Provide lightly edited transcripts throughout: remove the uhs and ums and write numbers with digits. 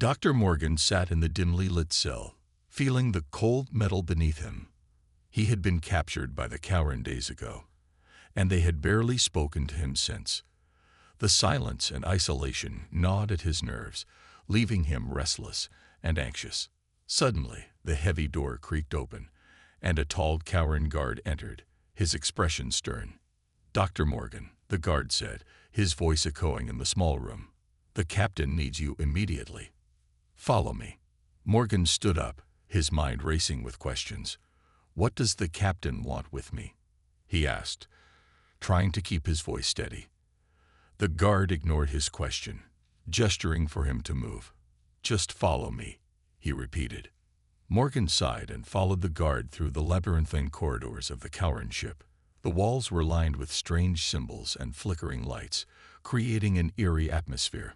Dr. Morgan sat in the dimly lit cell, feeling the cold metal beneath him. He had been captured by the Cowran days ago, and they had barely spoken to him since. The silence and isolation gnawed at his nerves, leaving him restless and anxious. Suddenly, the heavy door creaked open, and a tall Cowran guard entered, his expression stern. "Dr. Morgan," the guard said, his voice echoing in the small room. "The captain needs you immediately." "Follow me." Morgan stood up, his mind racing with questions. "What does the captain want with me?" he asked, trying to keep his voice steady. The guard ignored his question, gesturing for him to move. "Just follow me," he repeated. Morgan sighed and followed the guard through the labyrinthine corridors of the Cowran ship. The walls were lined with strange symbols and flickering lights, creating an eerie atmosphere.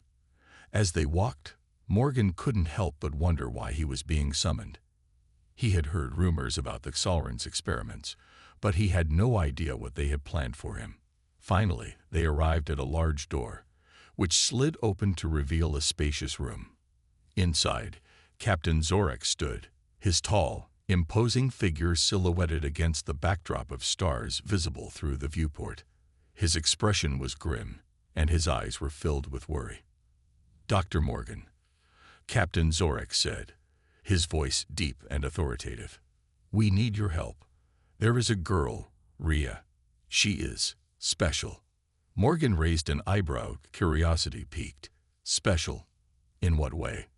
As they walked, Morgan couldn't help but wonder why he was being summoned. He had heard rumors about the Xalrans' experiments, but he had no idea what they had planned for him. Finally, they arrived at a large door, which slid open to reveal a spacious room. Inside, Captain Zorak stood, his tall, imposing figure silhouetted against the backdrop of stars visible through the viewport. His expression was grim, and his eyes were filled with worry. "Dr. Morgan," Captain Zorak said, his voice deep and authoritative, "we need your help. There is a girl, Rhea. She is special." Morgan raised an eyebrow, curiosity piqued. "Special? In what way?"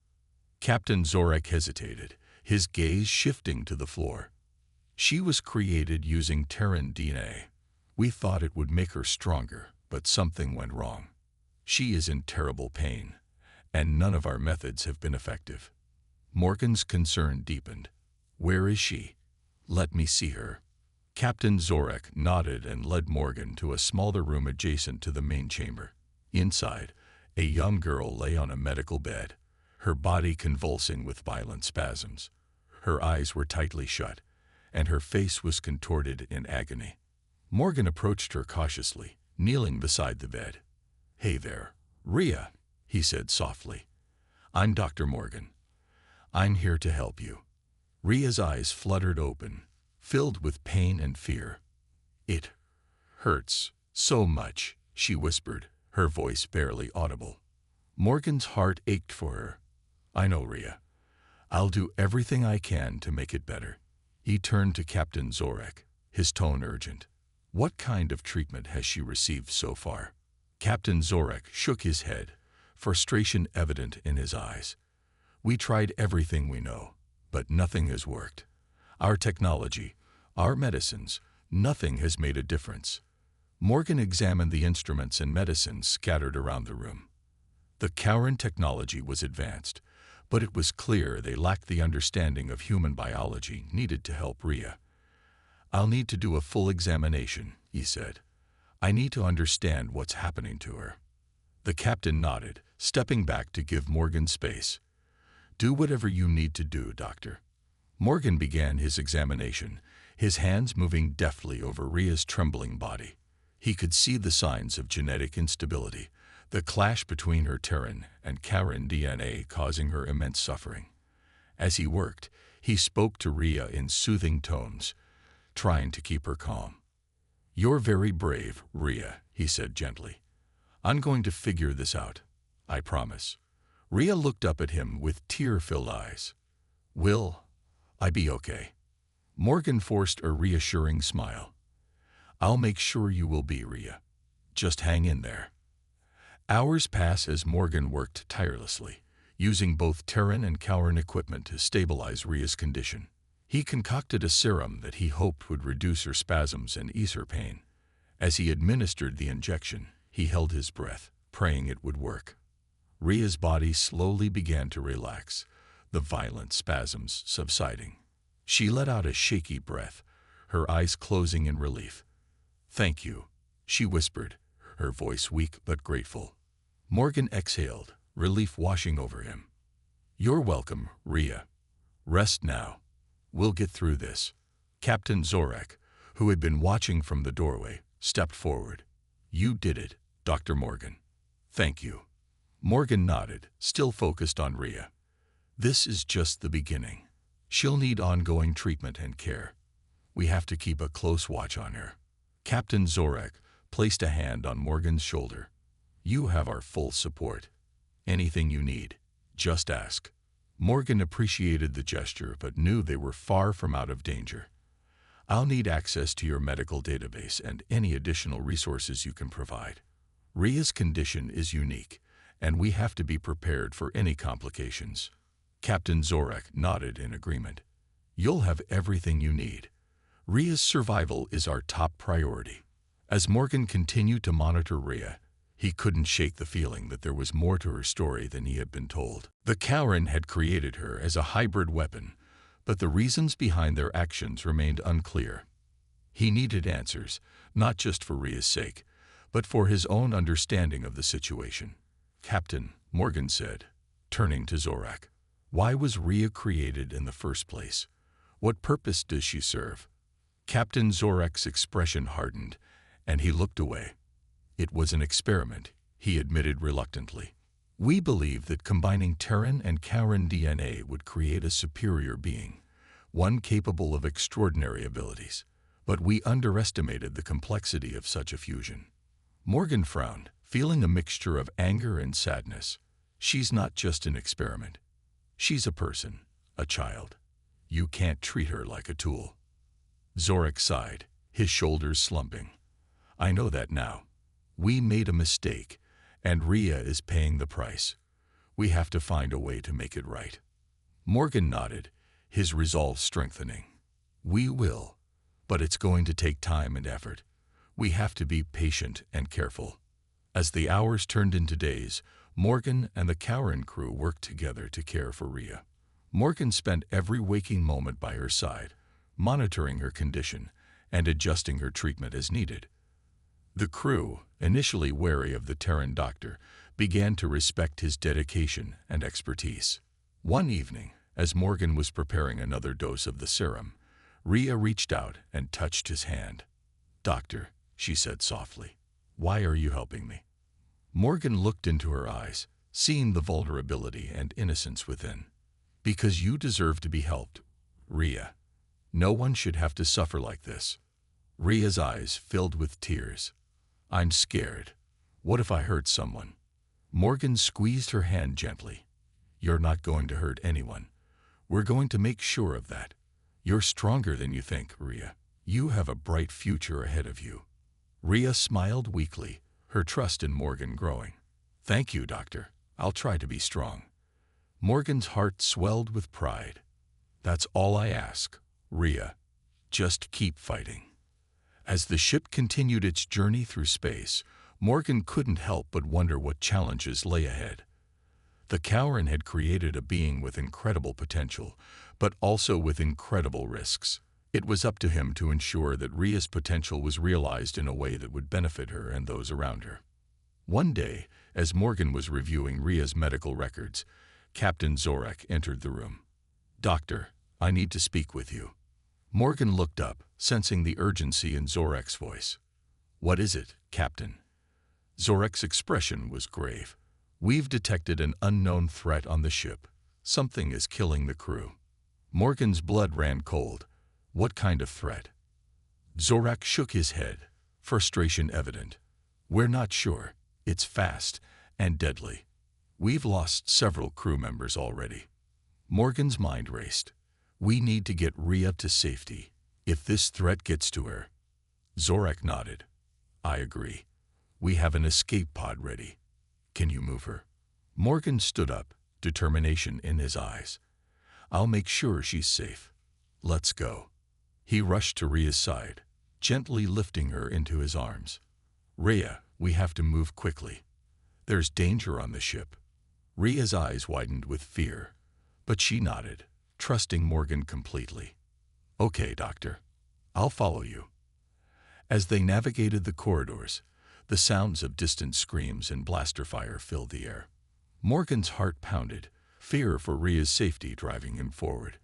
Captain Zorak hesitated, his gaze shifting to the floor. "She was created using Terran DNA. We thought it would make her stronger, but something went wrong. She is in terrible pain, and none of our methods have been effective." Morgan's concern deepened. "Where is she? Let me see her." Captain Zorak nodded and led Morgan to a smaller room adjacent to the main chamber. Inside, a young girl lay on a medical bed, her body convulsing with violent spasms. Her eyes were tightly shut, and her face was contorted in agony. Morgan approached her cautiously, kneeling beside the bed. "Hey there, Rhea," he said softly. "I'm Dr. Morgan. I'm here to help you." Rhea's eyes fluttered open, filled with pain and fear. "It hurts so much," she whispered, her voice barely audible. Morgan's heart ached for her. "I know, Rhea. I'll do everything I can to make it better." He turned to Captain Zorak, his tone urgent. "What kind of treatment has she received so far?" Captain Zorak shook his head, frustration evident in his eyes. "We tried everything we know, but nothing has worked. Our technology, our medicines, nothing has made a difference." Morgan examined the instruments and medicines scattered around the room. The Cowran technology was advanced, but it was clear they lacked the understanding of human biology needed to help Rhea. "I'll need to do a full examination," he said. "I need to understand what's happening to her." The captain nodded, stepping back to give Morgan space. "Do whatever you need to do, Doctor." Morgan began his examination, his hands moving deftly over Rhea's trembling body. He could see the signs of genetic instability, the clash between her Terran and Cowran DNA causing her immense suffering. As he worked, he spoke to Rhea in soothing tones, trying to keep her calm. "You're very brave, Rhea," he said gently. "I'm going to figure this out, I promise." Rhea looked up at him with tear-filled eyes. "Will I be okay?" Morgan forced a reassuring smile. "I'll make sure you will be, Rhea. Just hang in there." Hours passed as Morgan worked tirelessly, using both Terran and Cowran equipment to stabilize Rhea's condition. He concocted a serum that he hoped would reduce her spasms and ease her pain. As he administered the injection, he held his breath, praying it would work. Rhea's body slowly began to relax, the violent spasms subsiding. She let out a shaky breath, her eyes closing in relief. "Thank you," she whispered, her voice weak but grateful. Morgan exhaled, relief washing over him. "You're welcome, Rhea. Rest now. We'll get through this." Captain Zorak, who had been watching from the doorway, stepped forward. "You did it, Dr. Morgan. Thank you." Morgan nodded, still focused on Rhea. This is just the beginning. She'll need ongoing treatment and care. We have to keep a close watch on her." Captain Zorak placed a hand on Morgan's shoulder. "You have our full support. Anything you need, just ask." Morgan appreciated the gesture but knew they were far from out of danger. "I'll need access to your medical database and any additional resources you can provide. Ria's condition is unique, and we have to be prepared for any complications." Captain Zorak nodded in agreement. "You'll have everything you need. Ria's survival is our top priority." As Morgan continued to monitor Ria, he couldn't shake the feeling that there was more to her story than he had been told. The Kauran had created her as a hybrid weapon, but the reasons behind their actions remained unclear. He needed answers, not just for Ria's sake, but for his own understanding of the situation. "Captain," Morgan said, turning to Zorak, "why was Ria created in the first place? What purpose does she serve?" Captain Zorak's expression hardened, and he looked away. "It was an experiment," he admitted reluctantly. "We believe that combining Terran and Kauran DNA would create a superior being, one capable of extraordinary abilities, but we underestimated the complexity of such a fusion." Morgan frowned, feeling a mixture of anger and sadness. "She's not just an experiment. She's a person, a child. You can't treat her like a tool." Zorak sighed, his shoulders slumping. "I know that now. We made a mistake, and Ria is paying the price. We have to find a way to make it right." Morgan nodded, his resolve strengthening. "We will, but it's going to take time and effort. We have to be patient and careful." As the hours turned into days, Morgan and the Kauran crew worked together to care for Ria. Morgan spent every waking moment by her side, monitoring her condition and adjusting her treatment as needed. The crew, initially wary of the Terran doctor, began to respect his dedication and expertise. One evening, as Morgan was preparing another dose of the serum, Ria reached out and touched his hand. "Doctor," she said softly, "why are you helping me?" Morgan looked into her eyes, seeing the vulnerability and innocence within. "Because you deserve to be helped, Ria. No one should have to suffer like this." Ria's eyes filled with tears. "I'm scared. What if I hurt someone?" Morgan squeezed her hand gently. "You're not going to hurt anyone. We're going to make sure of that. You're stronger than you think, Ria. You have a bright future ahead of you." Ria smiled weakly, her trust in Morgan growing. "Thank you, Doctor. I'll try to be strong." Morgan's heart swelled with pride. "That's all I ask, Ria. Just keep fighting." As the ship continued its journey through space, Morgan couldn't help but wonder what challenges lay ahead. The Kauran had created a being with incredible potential, but also with incredible risks. It was up to him to ensure that Ria's potential was realized in a way that would benefit her and those around her. One day, as Morgan was reviewing Ria's medical records, Captain Zorak entered the room. "Doctor, I need to speak with you." Morgan looked up, sensing the urgency in Zorak's voice. "What is it, Captain?" Zorak's expression was grave. "We've detected an unknown threat on the ship. Something is killing the crew." Morgan's blood ran cold. "What kind of threat?" Zorak shook his head, frustration evident. "We're not sure. It's fast and deadly. We've lost several crew members already." Morgan's mind raced. "We need to get Ria to safety. If this threat gets to her..." Zorak nodded. "I agree. We have an escape pod ready. Can you move her?" Morgan stood up, determination in his eyes. "I'll make sure she's safe. Let's go." He rushed to Ria's side, gently lifting her into his arms. "Ria, we have to move quickly. There's danger on the ship." Ria's eyes widened with fear, but she nodded, trusting Morgan completely. "Okay, Doctor. I'll follow you." As they navigated the corridors, the sounds of distant screams and blaster fire filled the air. Morgan's heart pounded, fear for Ria's safety driving him forward.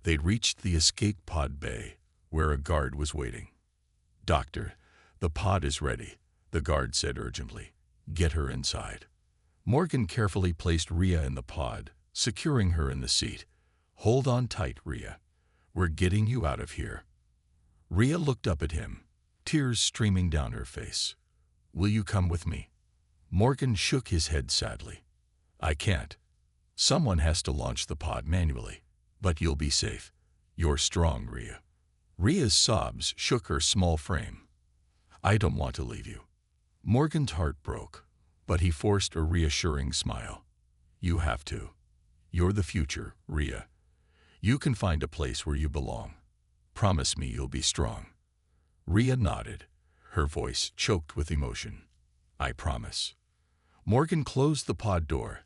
They'd reached the escape pod bay, where a guard was waiting. "Doctor, the pod is ready," the guard said urgently. "Get her inside." Morgan carefully placed Ria in the pod, securing her in the seat. "Hold on tight, Rhea. We're getting you out of here." Rhea looked up at him, tears streaming down her face. "Will you come with me?" Morgan shook his head sadly. "I can't. Someone has to launch the pod manually. But you'll be safe. You're strong, Rhea." Rhea's sobs shook her small frame. "I don't want to leave you." Morgan's heart broke, but he forced a reassuring smile. "You have to. You're the future, Rhea. You can find a place where you belong. Promise me you'll be strong." Rhea nodded, her voice choked with emotion. "I promise." Morgan closed the pod door,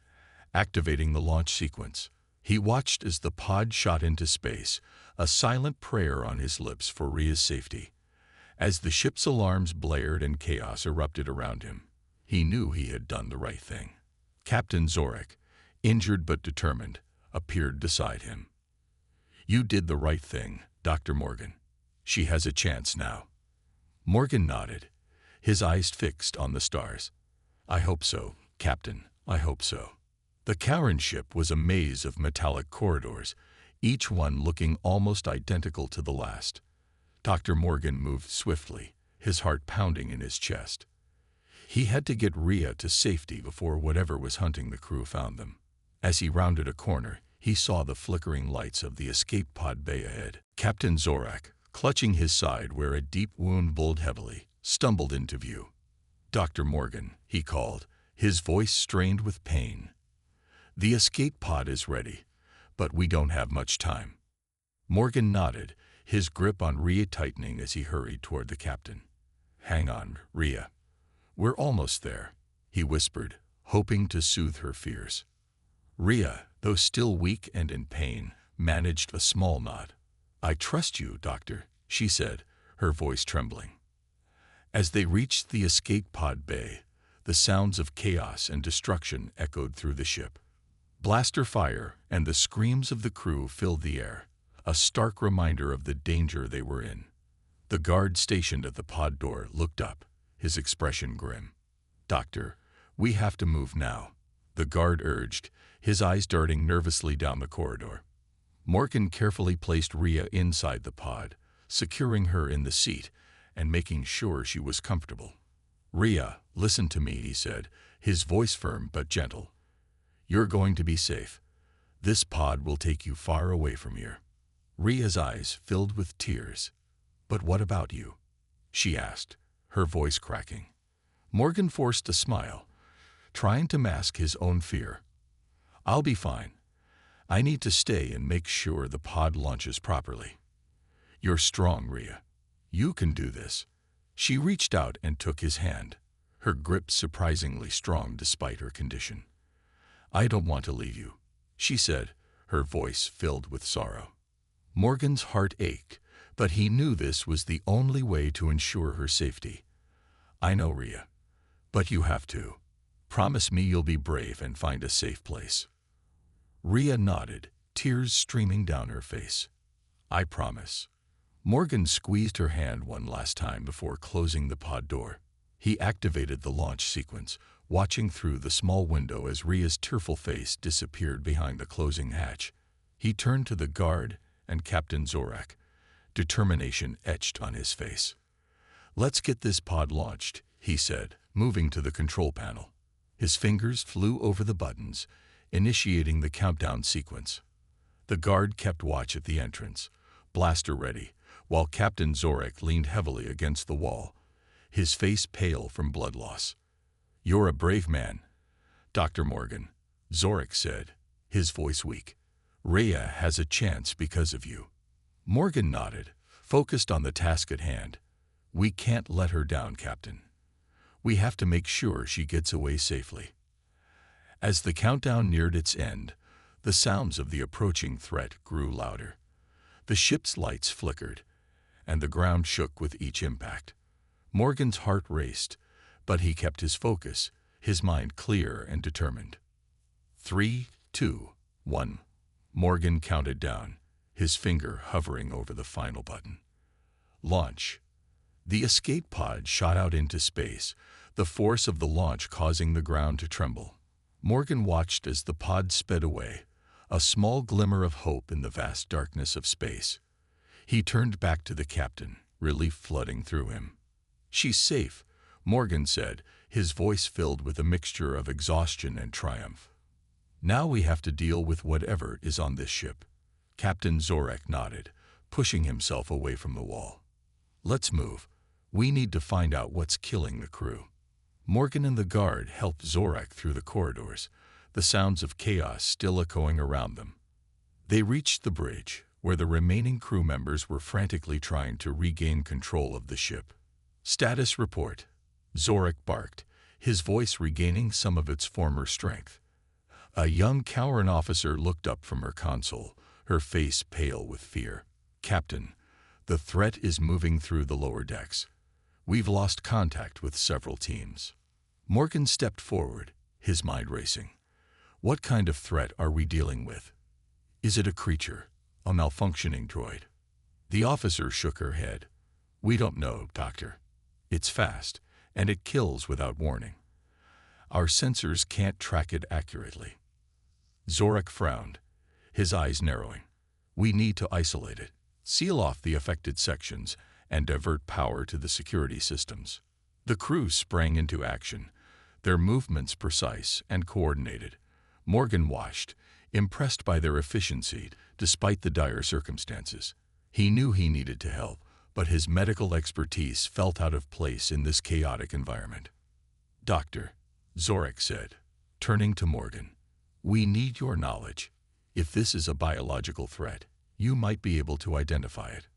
activating the launch sequence. He watched as the pod shot into space, a silent prayer on his lips for Rhea's safety. As the ship's alarms blared and chaos erupted around him, he knew he had done the right thing. Captain Zorak, injured but determined, appeared beside him. "You did the right thing, Dr. Morgan. She has a chance now." Morgan nodded, his eyes fixed on the stars. "I hope so, Captain, I hope so." The Karen ship was a maze of metallic corridors, each one looking almost identical to the last. Dr. Morgan moved swiftly, his heart pounding in his chest. He had to get Rhea to safety before whatever was hunting the crew found them. As he rounded a corner, he saw the flickering lights of the escape pod bay ahead. Captain Zorak, clutching his side where a deep wound bulged heavily, stumbled into view. "Dr. Morgan," he called, his voice strained with pain. "The escape pod is ready, but we don't have much time." Morgan nodded, his grip on Rhea tightening as he hurried toward the captain. "Hang on, Rhea. We're almost there," he whispered, hoping to soothe her fears. Rhea, though still weak and in pain, managed a small nod. "I trust you, Doctor," she said, her voice trembling. As they reached the escape pod bay, the sounds of chaos and destruction echoed through the ship. Blaster fire and the screams of the crew filled the air, a stark reminder of the danger they were in. The guard stationed at the pod door looked up, his expression grim. "Doctor, we have to move now," the guard urged, his eyes darting nervously down the corridor. Morgan carefully placed Rhea inside the pod, securing her in the seat and making sure she was comfortable. "Rhea, listen to me," he said, his voice firm but gentle. "You're going to be safe. This pod will take you far away from here." Rhea's eyes filled with tears. "But what about you?" she asked, her voice cracking. Morgan forced a smile, trying to mask his own fear. "I'll be fine. I need to stay and make sure the pod launches properly." "You're strong, Rhea. You can do this." She reached out and took his hand, her grip surprisingly strong despite her condition. "I don't want to leave you," she said, her voice filled with sorrow. Morgan's heart ached, but he knew this was the only way to ensure her safety. "I know, Rhea, but you have to. Promise me you'll be brave and find a safe place." Rhea nodded, tears streaming down her face. "I promise." Morgan squeezed her hand one last time before closing the pod door. He activated the launch sequence, watching through the small window as Rhea's tearful face disappeared behind the closing hatch. He turned to the guard and Captain Zorak, determination etched on his face. "Let's get this pod launched," he said, moving to the control panel. His fingers flew over the buttons, initiating the countdown sequence. The guard kept watch at the entrance, blaster ready, while Captain Zorak leaned heavily against the wall, his face pale from blood loss. "You're a brave man, Dr. Morgan," Zorak said, his voice weak. "Rhea has a chance because of you." Morgan nodded, focused on the task at hand. "We can't let her down, Captain. We have to make sure she gets away safely." As the countdown neared its end, the sounds of the approaching threat grew louder. The ship's lights flickered, and the ground shook with each impact. Morgan's heart raced, but he kept his focus, his mind clear and determined. 3, 2, 1. Morgan counted down, his finger hovering over the final button. Launch. The escape pod shot out into space, the force of the launch causing the ground to tremble. Morgan watched as the pod sped away, a small glimmer of hope in the vast darkness of space. He turned back to the captain, relief flooding through him. "She's safe," Morgan said, his voice filled with a mixture of exhaustion and triumph. "Now we have to deal with whatever is on this ship." Captain Zorek nodded, pushing himself away from the wall. "Let's move. We need to find out what's killing the crew." Morgan and the guard helped Zorek through the corridors, the sounds of chaos still echoing around them. They reached the bridge, where the remaining crew members were frantically trying to regain control of the ship. "Status report," Zorek barked, his voice regaining some of its former strength. A young Cowran officer looked up from her console, her face pale with fear. "Captain, the threat is moving through the lower decks. We've lost contact with several teams." Morgan stepped forward, his mind racing. "What kind of threat are we dealing with? Is it a creature, a malfunctioning droid?" The officer shook her head. "We don't know, Doctor. It's fast, and it kills without warning. Our sensors can't track it accurately." Zorek frowned, his eyes narrowing. "We need to isolate it, seal off the affected sections, and divert power to the security systems." The crew sprang into action, their movements precise and coordinated. Morgan watched, impressed by their efficiency despite the dire circumstances. He knew he needed to help, but his medical expertise felt out of place in this chaotic environment. "Doctor," Zorek said, turning to Morgan, "we need your knowledge. If this is a biological threat, you might be able to identify it."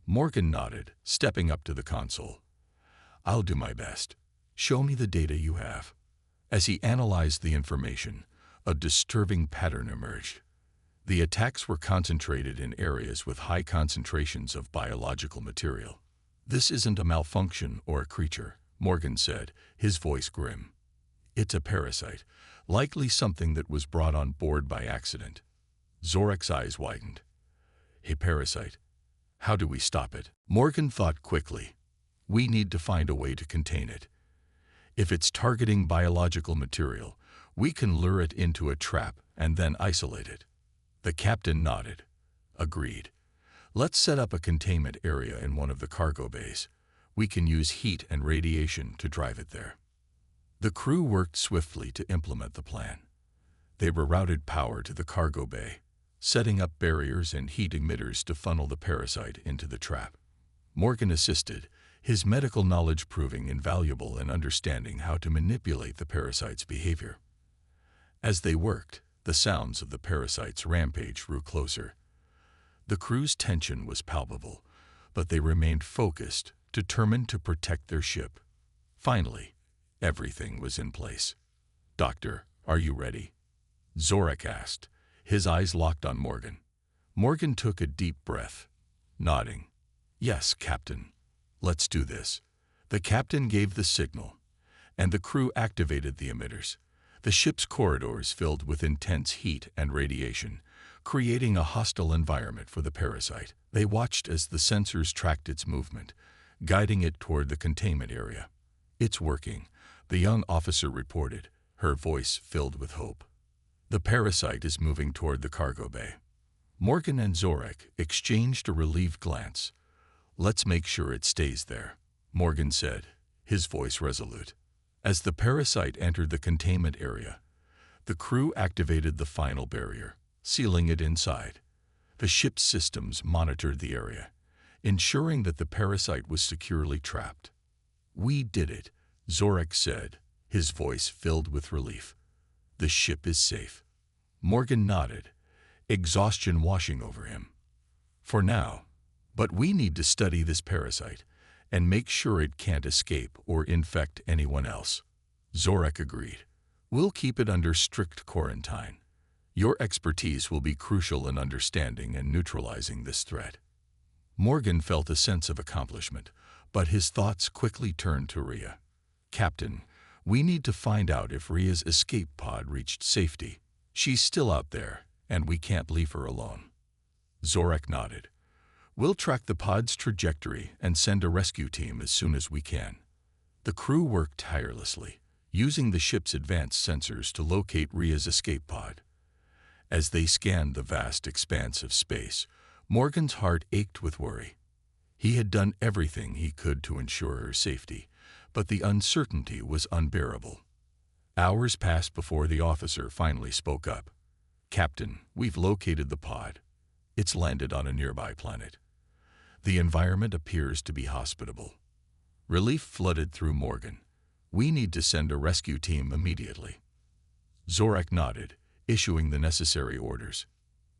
Morgan nodded, stepping up to the console. "I'll do my best. Show me the data you have." As he analyzed the information, a disturbing pattern emerged. The attacks were concentrated in areas with high concentrations of biological material. "This isn't a malfunction or a creature," Morgan said, his voice grim. "It's a parasite, likely something that was brought on board by accident." Zorek's eyes widened. "A parasite? How do we stop it?" Morgan thought quickly. "We need to find a way to contain it. If it's targeting biological material, we can lure it into a trap and then isolate it." The captain nodded. "Agreed. Let's set up a containment area in one of the cargo bays. We can use heat and radiation to drive it there." The crew worked swiftly to implement the plan. They rerouted power to the cargo bay, setting up barriers and heat emitters to funnel the parasite into the trap. Morgan assisted, his medical knowledge proving invaluable in understanding how to manipulate the parasite's behavior. As they worked, the sounds of the parasite's rampage grew closer. The crew's tension was palpable, but they remained focused, determined to protect their ship. Finally, everything was in place. "Doctor, are you ready?" Zorek asked, his eyes locked on Morgan. Morgan took a deep breath, nodding. "Yes, Captain. Let's do this." The captain gave the signal, and the crew activated the emitters. The ship's corridors filled with intense heat and radiation, creating a hostile environment for the parasite. They watched as the sensors tracked its movement, guiding it toward the containment area. "It's working," the young officer reported, her voice filled with hope. "The parasite is moving toward the cargo bay." Morgan and Zorek exchanged a relieved glance. "Let's make sure it stays there," Morgan said, his voice resolute. As the parasite entered the containment area, the crew activated the final barrier, sealing it inside. The ship's systems monitored the area, ensuring that the parasite was securely trapped. "We did it," Zorek said, his voice filled with relief. "The ship is safe." Morgan nodded, exhaustion washing over him. "For now, but we need to study this parasite and make sure it can't escape or infect anyone else." Zorek agreed. "We'll keep it under strict quarantine. Your expertise will be crucial in understanding and neutralizing this threat." Morgan felt a sense of accomplishment, but his thoughts quickly turned to Rhea. "Captain, we need to find out if Rhea's escape pod reached safety. She's still out there, and we can't leave her alone." Zorek nodded. "We'll track the pod's trajectory and send a rescue team as soon as we can." The crew worked tirelessly, using the ship's advanced sensors to locate Rhea's escape pod. As they scanned the vast expanse of space, Morgan's heart ached with worry. He had done everything he could to ensure her safety, but the uncertainty was unbearable. Hours passed before the officer finally spoke up. "Captain, we've located the pod. It's landed on a nearby planet. The environment appears to be hospitable." Relief flooded through Morgan. "We need to send a rescue team immediately." Zorak nodded, issuing the necessary orders.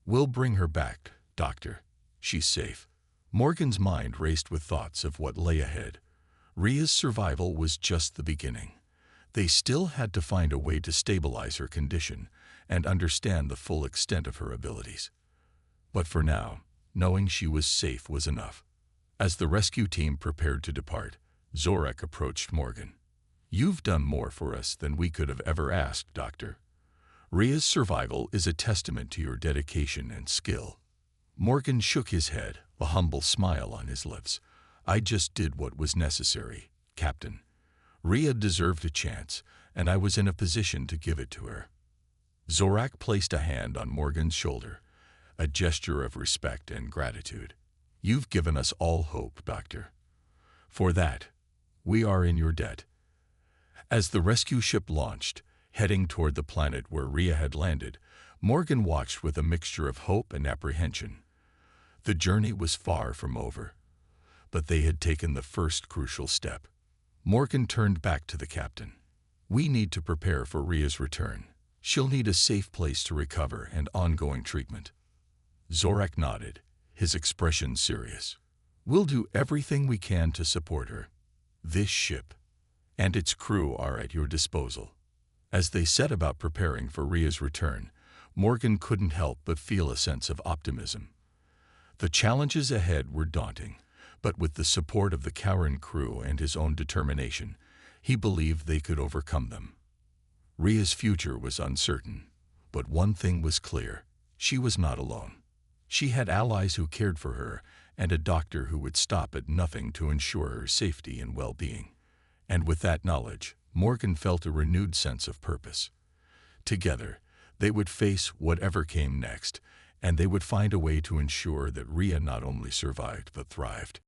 "We'll bring her back, Doctor. She's safe." Morgan's mind raced with thoughts of what lay ahead. Ria's survival was just the beginning. They still had to find a way to stabilize her condition and understand the full extent of her abilities. But for now, knowing she was safe was enough. As the rescue team prepared to depart, Zorak approached Morgan. "You've done more for us than we could have ever asked, Doctor. Ria's survival is a testament to your dedication and skill." Morgan shook his head, a humble smile on his lips. "I just did what was necessary, Captain. Ria deserved a chance, and I was in a position to give it to her." Zorak placed a hand on Morgan's shoulder, a gesture of respect and gratitude. "You've given us all hope, Doctor. For that, we are in your debt." As the rescue ship launched, heading toward the planet where Ria had landed, Morgan watched with a mixture of hope and apprehension. The journey was far from over, but they had taken the first crucial step. Morgan turned back to the captain. "We need to prepare for Ria's return. She'll need a safe place to recover and ongoing treatment." Zorak nodded, his expression serious. "We'll do everything we can to support her. This ship and its crew are at your disposal." As they set about preparing for Ria's return, Morgan couldn't help but feel a sense of optimism. The challenges ahead were daunting, but with the support of the Karen crew and his own determination, he believed they could overcome them. Ria's future was uncertain, but one thing was clear: she was not alone. She had allies who cared for her and a doctor who would stop at nothing to ensure her safety and well-being. And with that knowledge, Morgan felt a renewed sense of purpose. Together, they would face whatever came next, and they would find a way to ensure that Ria not only survived but thrived.